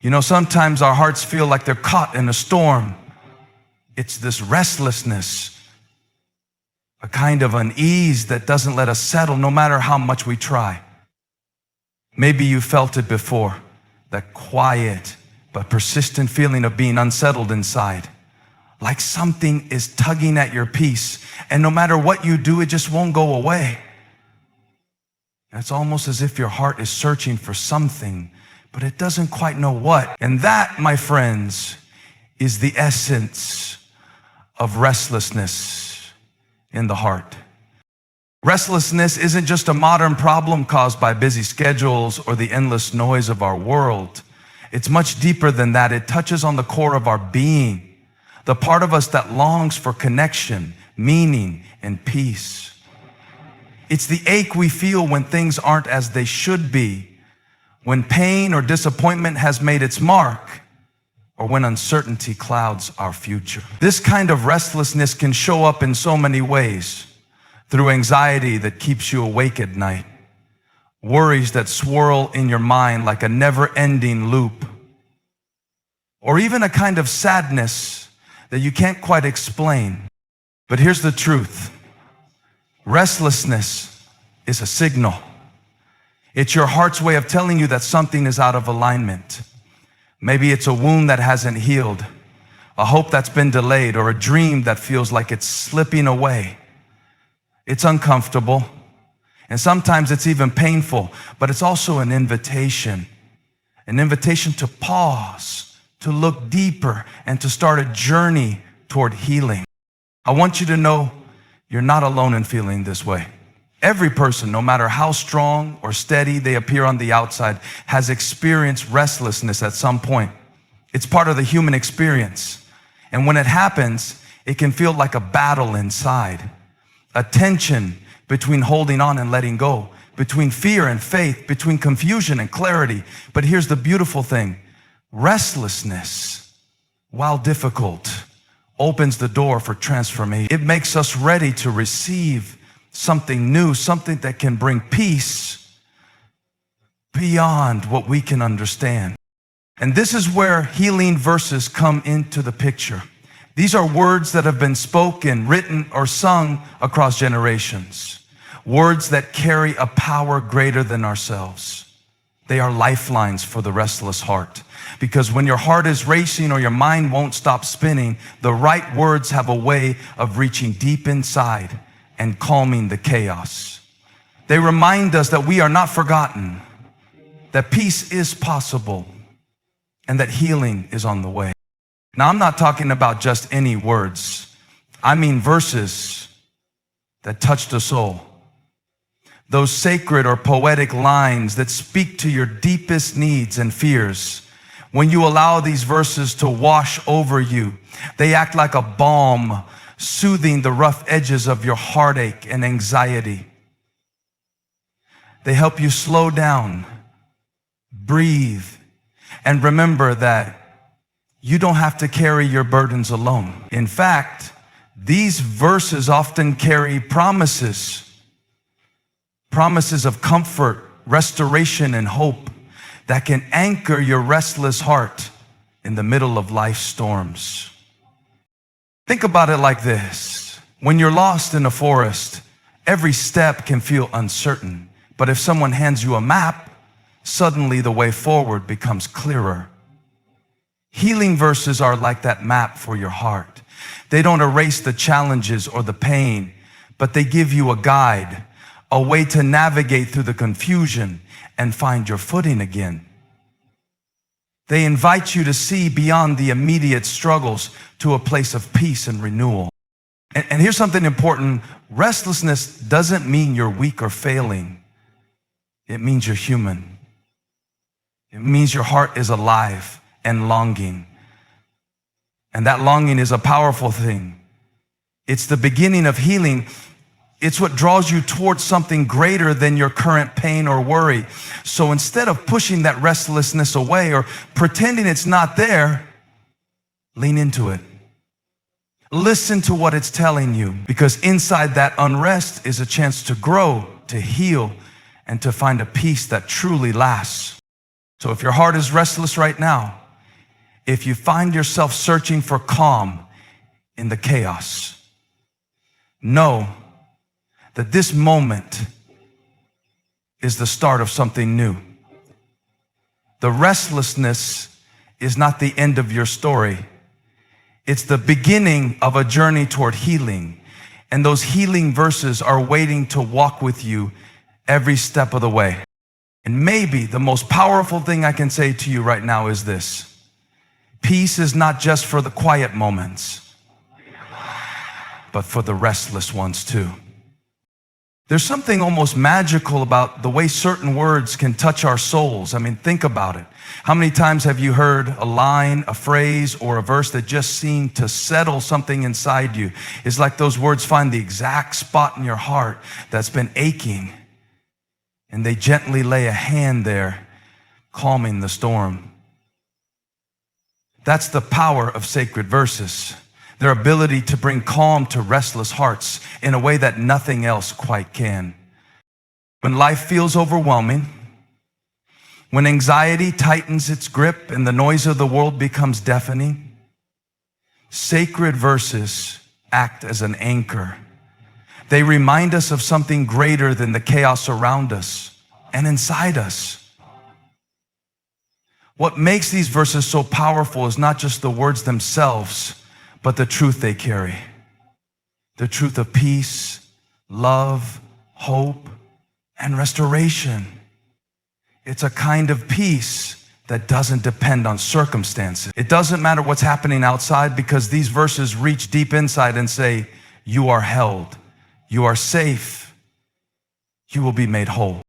You know, sometimes our hearts feel like they're caught in a storm. It's this restlessness, a kind of unease that doesn't let us settle no matter how much we try. Maybe you felt it before, that quiet but persistent feeling of being unsettled inside. Like something is tugging at your peace, and no matter what you do, it just won't go away. It's almost as if your heart is searching for something, but it doesn't quite know what. And that, my friends, is the essence of restlessness in the heart. Restlessness isn't just a modern problem caused by busy schedules or the endless noise of our world. It's much deeper than that. It touches on the core of our being, the part of us that longs for connection, meaning, and peace. It's the ache we feel when things aren't as they should be, when pain or disappointment has made its mark, or when uncertainty clouds our future. This kind of restlessness can show up in so many ways. Through anxiety that keeps you awake at night, worries that swirl in your mind like a never-ending loop, or even a kind of sadness that you can't quite explain. But here's the truth. Restlessness is a signal. It's your heart's way of telling you that something is out of alignment. Maybe it's a wound that hasn't healed, a hope that's been delayed, or a dream that feels like it's slipping away. It's uncomfortable, and sometimes it's even painful, but it's also an invitation to pause, to look deeper, and to start a journey toward healing. I want you to know you're not alone in feeling this way. Every person, no matter how strong or steady they appear on the outside, has experienced restlessness at some point. It's part of the human experience. And when it happens, it can feel like a battle inside, a tension between holding on and letting go, between fear and faith, between confusion and clarity. But here's the beautiful thing. Restlessness, while difficult, opens the door for transformation. It makes us ready to receive something new, something that can bring peace beyond what we can understand. And this is where healing verses come into the picture. These are words that have been spoken, written, or sung across generations. Words that carry a power greater than ourselves. They are lifelines for the restless heart. Because when your heart is racing or your mind won't stop spinning, the right words have a way of reaching deep inside and calming the chaos. They remind us that we are not forgotten, that peace is possible, and that healing is on the way. Now, I'm not talking about just any words. I mean verses that touch the soul. Those sacred or poetic lines that speak to your deepest needs and fears. When you allow these verses to wash over you, they act like a balm, soothing the rough edges of your heartache and anxiety. They help you slow down, breathe, and remember that you don't have to carry your burdens alone. In fact, these verses often carry promises of comfort, restoration, and hope that can anchor your restless heart in the middle of life's storms. Think about it like this. When you're lost in a forest, every step can feel uncertain. But if someone hands you a map, suddenly the way forward becomes clearer. Healing verses are like that map for your heart. They don't erase the challenges or the pain, but they give you a guide, a way to navigate through the confusion and find your footing again. They invite you to see beyond the immediate struggles to a place of peace and renewal. And here's something important. Restlessness doesn't mean you're weak or failing. It means you're human. It means your heart is alive and longing. And that longing is a powerful thing. It's the beginning of healing. It's what draws you towards something greater than your current pain or worry. So instead of pushing that restlessness away or pretending it's not there, lean into it. Listen to what it's telling you, because inside that unrest is a chance to grow, to heal, and to find a peace that truly lasts. So if your heart is restless right now, if you find yourself searching for calm in the chaos, know that this moment is the start of something new. The restlessness is not the end of your story. It's the beginning of a journey toward healing. And those healing verses are waiting to walk with you every step of the way. And maybe the most powerful thing I can say to you right now is this: peace is not just for the quiet moments, but for the restless ones too. There's something almost magical about the way certain words can touch our souls. I mean, think about it. How many times have you heard a line, a phrase, or a verse that just seemed to settle something inside you? It's like those words find the exact spot in your heart that's been aching, and they gently lay a hand there, calming the storm. That's the power of sacred verses. Their ability to bring calm to restless hearts in a way that nothing else quite can. When life feels overwhelming, when anxiety tightens its grip and the noise of the world becomes deafening, sacred verses act as an anchor. They remind us of something greater than the chaos around us and inside us. What makes these verses so powerful is not just the words themselves, but the truth they carry. The truth of peace, love, hope, and restoration. It's a kind of peace that doesn't depend on circumstances. It doesn't matter what's happening outside, because these verses reach deep inside and say, you are held, you are safe, you will be made whole.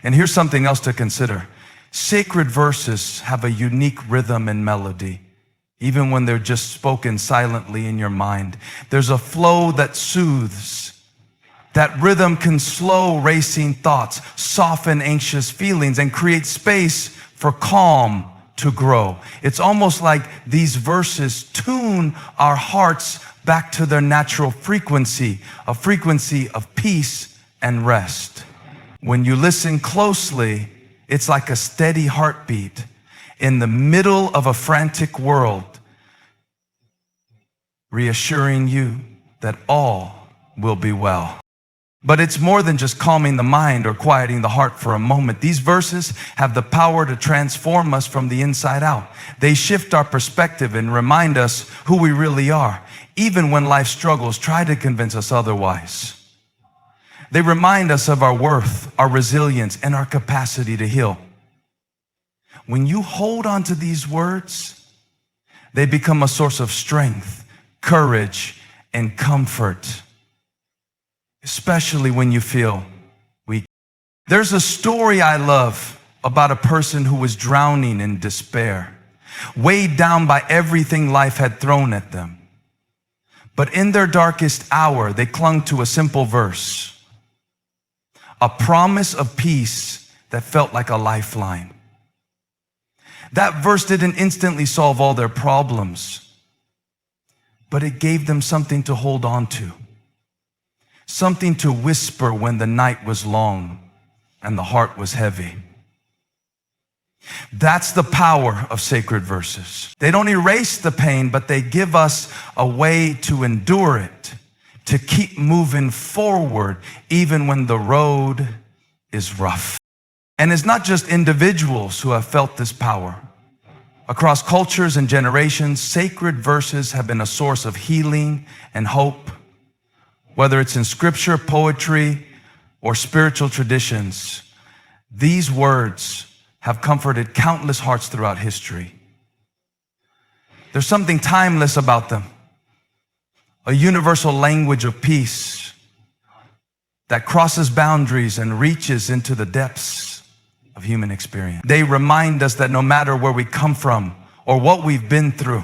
And here's something else to consider. Sacred verses have a unique rhythm and melody. Even when they're just spoken silently in your mind, there's a flow that soothes. That rhythm can slow racing thoughts, soften anxious feelings, and create space for calm to grow. It's almost like these verses tune our hearts back to their natural frequency, a frequency of peace and rest. When you listen closely, it's like a steady heartbeat in the middle of a frantic world, reassuring you that all will be well. But it's more than just calming the mind or quieting the heart for a moment. These verses have the power to transform us from the inside out. They shift our perspective and remind us who we really are, even when life struggles try to convince us otherwise. They remind us of our worth, our resilience, and our capacity to heal. When you hold on to these words, they become a source of strength, courage, and comfort, especially when you feel weak. There's a story I love about a person who was drowning in despair, weighed down by everything life had thrown at them. But in their darkest hour, they clung to a simple verse, a promise of peace that felt like a lifeline. That verse didn't instantly solve all their problems, but it gave them something to hold on to, something to whisper when the night was long and the heart was heavy. That's the power of sacred verses. They don't erase the pain, but they give us a way to endure it, to keep moving forward even when the road is rough. And it's not just individuals who have felt this power. Across cultures and generations, sacred verses have been a source of healing and hope. Whether it's in scripture, poetry, or spiritual traditions, these words have comforted countless hearts throughout history. There's something timeless about them, a universal language of peace that crosses boundaries and reaches into the depths of human experience. They remind us that no matter where we come from or what we've been through,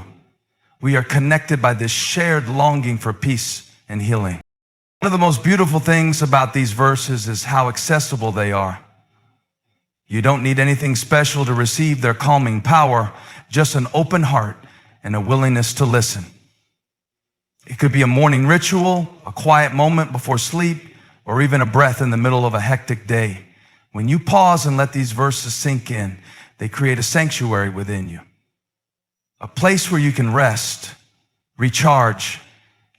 we are connected by this shared longing for peace and healing. One of the most beautiful things about these verses is how accessible they are. You don't need anything special to receive their calming power, just an open heart and a willingness to listen. It could be a morning ritual, a quiet moment before sleep, or even a breath in the middle of a hectic day. When you pause and let these verses sink in, They create a sanctuary within you, a place where you can rest, recharge,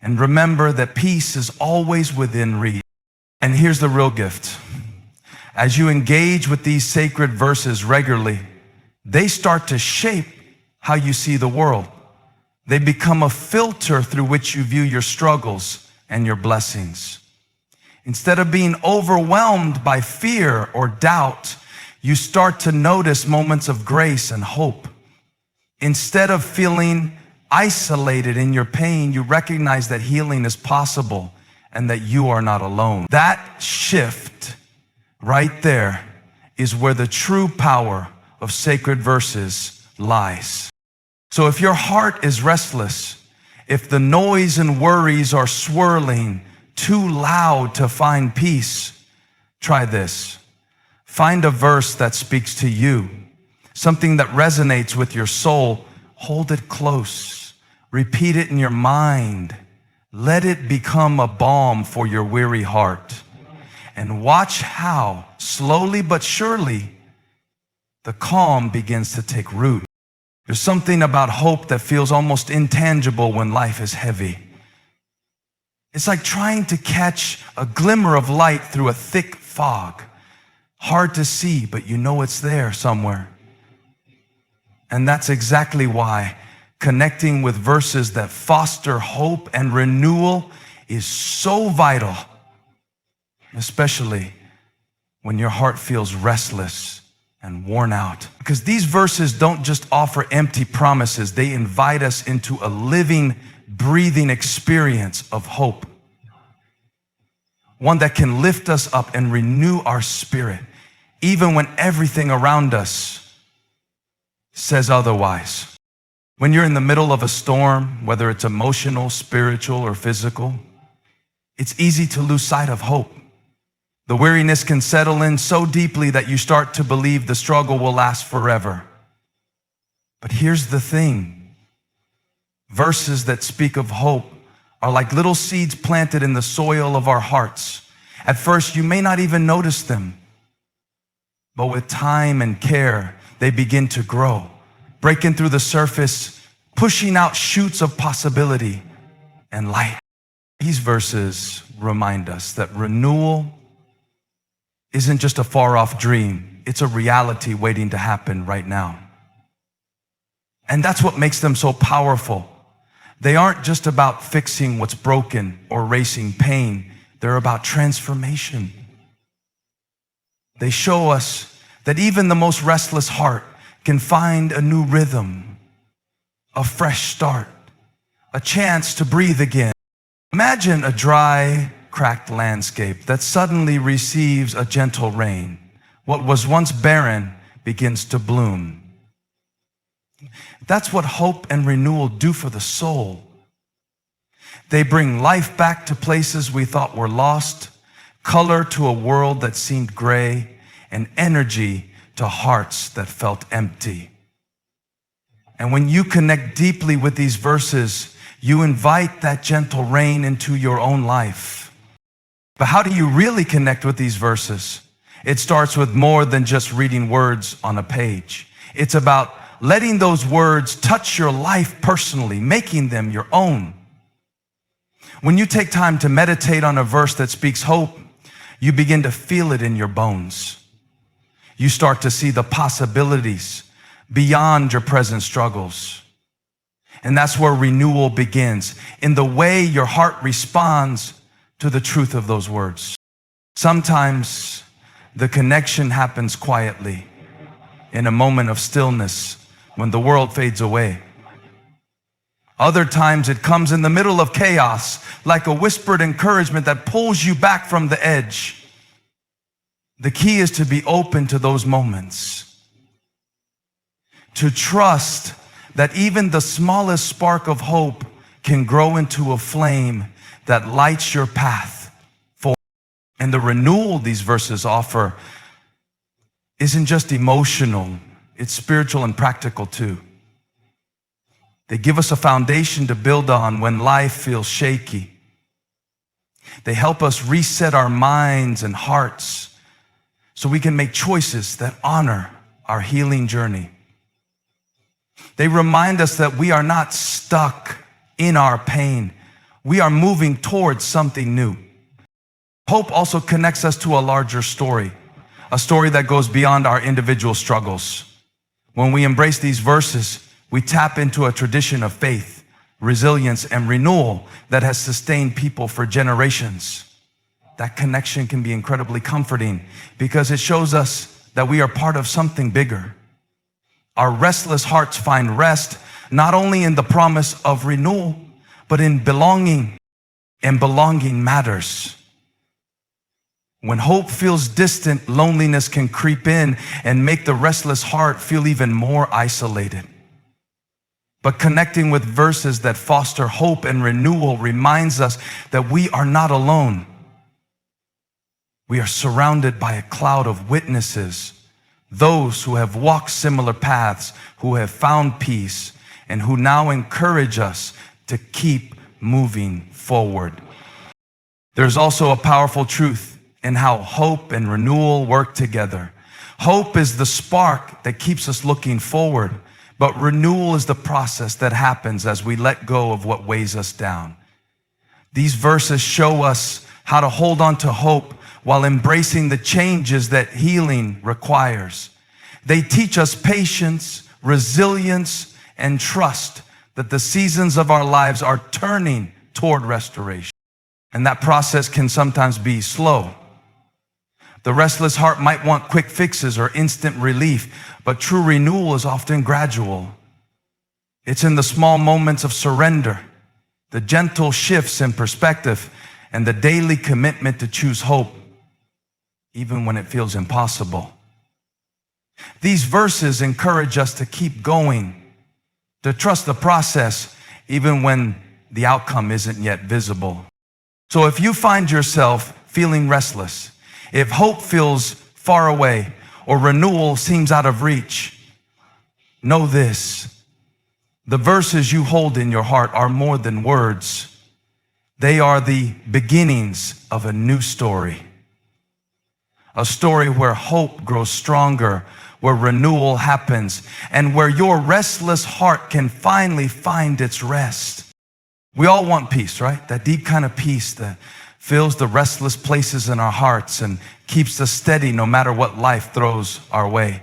and remember that peace is always within reach. And here's the real gift. As you engage with these sacred verses regularly, they start to shape how you see the world. They become a filter through which you view your struggles and your blessings. Instead of being overwhelmed by fear or doubt, you start to notice moments of grace and hope. Instead of feeling isolated in your pain, you recognize that healing is possible and that you are not alone. That shift right there is where the true power of sacred verses lies. So if your heart is restless, if the noise and worries are swirling too loud to find peace, try this. Find a verse that speaks to you, something that resonates with your soul. Hold it close. Repeat it in your mind. Let it become a balm for your weary heart. And watch how, slowly but surely, the calm begins to take root. There's something about hope that feels almost intangible when life is heavy. It's like trying to catch a glimmer of light through a thick fog. Hard to see, but you know it's there somewhere. And that's exactly why connecting with verses that foster hope and renewal is so vital, especially when your heart feels restless and worn out. Because these verses don't just offer empty promises, they invite us into a living, breathing experience of hope. One that can lift us up and renew our spirit, even when everything around us says otherwise. When you're in the middle of a storm, whether it's emotional, spiritual, or physical, it's easy to lose sight of hope. The weariness can settle in so deeply that you start to believe the struggle will last forever. But here's the thing. Verses that speak of hope are like little seeds planted in the soil of our hearts. At first, you may not even notice them, but with time and care, they begin to grow, breaking through the surface, pushing out shoots of possibility and light. These verses remind us that renewal isn't just a far-off dream. It's a reality waiting to happen right now. And that's what makes them so powerful. They aren't just about fixing what's broken or erasing pain. They're about transformation. They show us that even the most restless heart can find a new rhythm, a fresh start, a chance to breathe again. Imagine a dry, cracked landscape that suddenly receives a gentle rain. What was once barren begins to bloom. That's what hope and renewal do for the soul. They bring life back to places we thought were lost, color to a world that seemed gray, and energy to hearts that felt empty. And when you connect deeply with these verses, you invite that gentle rain into your own life. But how do you really connect with these verses? It starts with more than just reading words on a page. It's about letting those words touch your life personally, making them your own. When you take time to meditate on a verse that speaks hope, you begin to feel it in your bones. You start to see the possibilities beyond your present struggles. And that's where renewal begins, in the way your heart responds to the truth of those words. Sometimes the connection happens quietly, in a moment of stillness, when the world fades away. Other times it comes in the middle of chaos, like a whispered encouragement that pulls you back from the edge. The key is to be open to those moments, to trust that even the smallest spark of hope can grow into a flame that lights your path forward. And the renewal these verses offer isn't just emotional, it's spiritual and practical too. They give us a foundation to build on when life feels shaky. They help us reset our minds and hearts so we can make choices that honor our healing journey. They remind us that we are not stuck in our pain. We are moving towards something new. Hope also connects us to a larger story, a story that goes beyond our individual struggles. When we embrace these verses, we tap into a tradition of faith, resilience, and renewal that has sustained people for generations. That connection can be incredibly comforting because it shows us that we are part of something bigger. Our restless hearts find rest not only in the promise of renewal, but in belonging, and belonging matters. When hope feels distant, loneliness can creep in and make the restless heart feel even more isolated. But connecting with verses that foster hope and renewal reminds us that we are not alone. We are surrounded by a cloud of witnesses, those who have walked similar paths, who have found peace, and who now encourage us to keep moving forward. There's also a powerful truth in how hope and renewal work together. Hope is the spark that keeps us looking forward, but renewal is the process that happens as we let go of what weighs us down. These verses show us how to hold on to hope while embracing the changes that healing requires. They teach us patience, resilience, and trust that the seasons of our lives are turning toward restoration. And that process can sometimes be slow. The restless heart might want quick fixes or instant relief, but true renewal is often gradual. It's in the small moments of surrender, the gentle shifts in perspective, and the daily commitment to choose hope, even when it feels impossible. These verses encourage us to keep going, to trust the process, even when the outcome isn't yet visible. So if you find yourself feeling restless, if hope feels far away or renewal seems out of reach, know this: the verses you hold in your heart are more than words. They are the beginnings of a new story. A story where hope grows stronger, where renewal happens, and where your restless heart can finally find its rest. We all want peace, right? That deep kind of peace that fills the restless places in our hearts and keeps us steady no matter what life throws our way.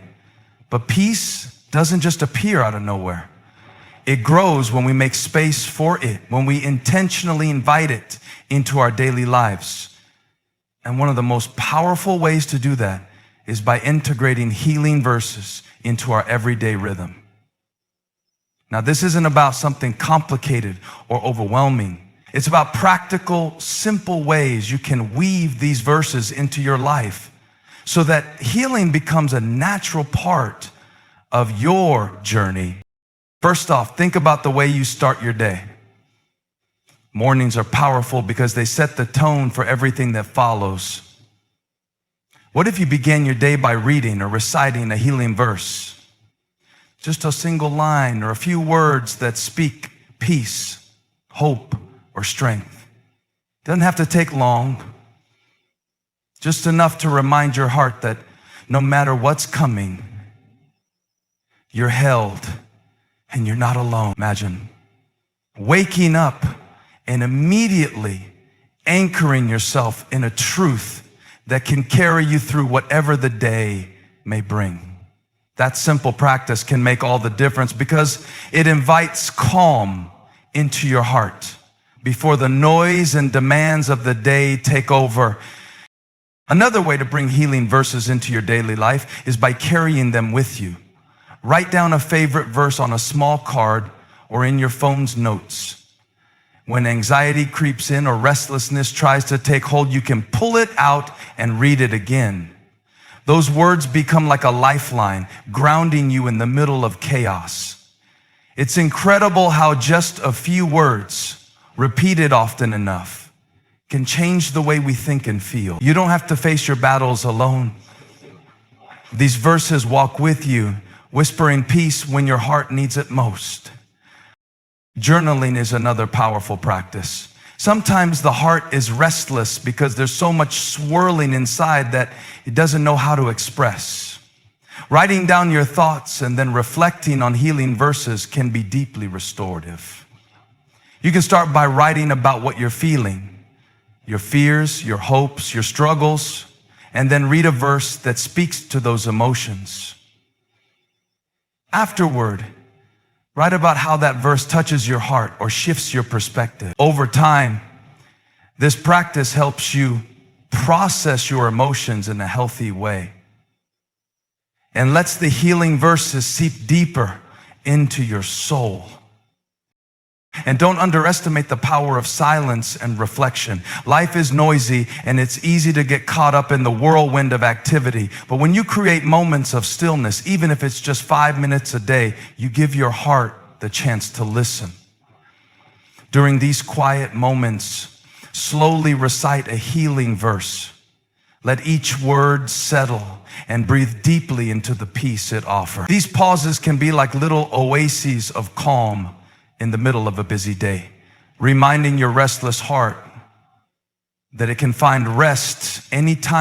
But peace doesn't just appear out of nowhere. It grows when we make space for it, when we intentionally invite it into our daily lives. And one of the most powerful ways to do that is by integrating healing verses into our everyday rhythm. Now, this isn't about something complicated or overwhelming. It's about practical, simple ways you can weave these verses into your life so that healing becomes a natural part of your journey. First off, think about the way you start your day. Mornings are powerful because they set the tone for everything that follows. What if you began your day by reading or reciting a healing verse? Just a single line or a few words that speak peace, hope, or strength. Doesn't have to take long. Just enough to remind your heart that no matter what's coming, you're held and you're not alone. Imagine waking up and immediately anchoring yourself in a truth that can carry you through whatever the day may bring. That simple practice can make all the difference because it invites calm into your heart before the noise and demands of the day take over. Another way to bring healing verses into your daily life is by carrying them with you. Write down a favorite verse on a small card or in your phone's notes. When anxiety creeps in or restlessness tries to take hold, you can pull it out and read it again. Those words become like a lifeline, grounding you in the middle of chaos. It's incredible how just a few words, repeated often enough, can change the way we think and feel. You don't have to face your battles alone. These verses walk with you, whispering peace when your heart needs it most. Journaling is another powerful practice. Sometimes the heart is restless because there's so much swirling inside that it doesn't know how to express. Writing down your thoughts and then reflecting on healing verses can be deeply restorative. You can start by writing about what you're feeling, your fears, your hopes, your struggles, and then read a verse that speaks to those emotions. Afterward, write about how that verse touches your heart or shifts your perspective. Over time, this practice helps you process your emotions in a healthy way and lets the healing verses seep deeper into your soul. And don't underestimate the power of silence and reflection. Life is noisy and it's easy to get caught up in the whirlwind of activity. But when you create moments of stillness, even if it's just 5 minutes a day, you give your heart the chance to listen. During these quiet moments, slowly recite a healing verse. Let each word settle and breathe deeply into the peace it offers. These pauses can be like little oases of calm in the middle of a busy day, reminding your restless heart that it can find rest anytime.